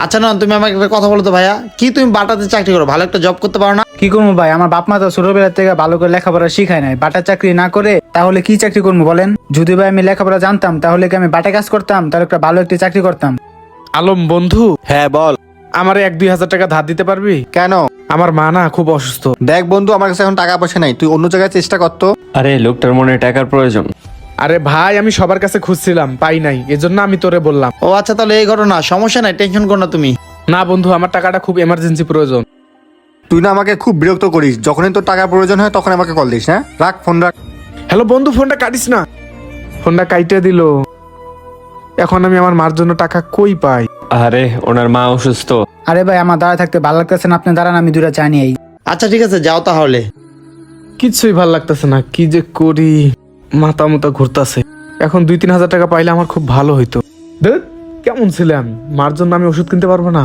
আচ্ছা না, তুমি আমাকে একটা কথা বলো তো ভাইয়া, কি তুমি বাটাতে চাকরি করো, ভালো একটা জব করতে পারো না? কি করবো ভাই, আমার বাপ মা তো ছোটবেলা থেকে ভালো করে লেখাপড়া শিখায় নাই। বাটার চাকরি না করে তাহলে কি চাকরি করবো বলেন? যদি ভাই আমি লেখাপড়া জানতাম তাহলে কি আমি বাটে কাজ করতাম, তাহলে একটা ভালো একটি চাকরি করতাম। আলম বন্ধু, হ্যাঁ বল। আমার 1-2 হাজার টাকা ধার দিতে পারবি? কেন? আমার মা না খুব অসুস্থ। দেখ বন্ধু, আমার কাছে এখন টাকা পয়সা নাই, তুই অন্য জায়গায় চেষ্টা করতো। আরে লোকটার মনে হয় টাকার প্রয়োজন। আরে ভাই, আমি সবার কাছে খুঁজছিলাম, পাই নাই, এজন্য আমি তোরে বললাম। ও আচ্ছা, তাহলে এই ঘটনা, সমস্যা নাই, টেনশন করো না তুমি। না বন্ধু, আমার টাকাটা খুব এমার্জেন্সি প্রয়োজন। তুই না আমাকে খুব বিরক্ত করিস, যখনই তোর টাকার প্রয়োজন হয় তখন আমাকে কল দিস। হ্যাঁ রাখ, ফোন রাখ। হ্যালো বন্ধু, ফোনটা কাটিস না। ফোনটা কাইটে দিল। এখন আমি আমার মার জন্য টাকা কই পাই? আরে ওনার মা অসুস্থ। আরে ভাই আমার দাঁড়া থাকতে ভালো লাগতেছে না, আপনি দাঁড়ান, আমি দুটা চা নিয়ে আই। আচ্ছা ঠিক আছে, যাও তাহলে। কিছুই ভাল লাগতেছে না, কি যে করি, মাথা মুতা ঘুরতাছে। এখন 2-3 হাজার টাকা পাইলে আমার খুব ভালো হইতো। ধুৎ, কেমন ছিলাম, মার জন্য আমি ওষুধ কিনতে পারবো না।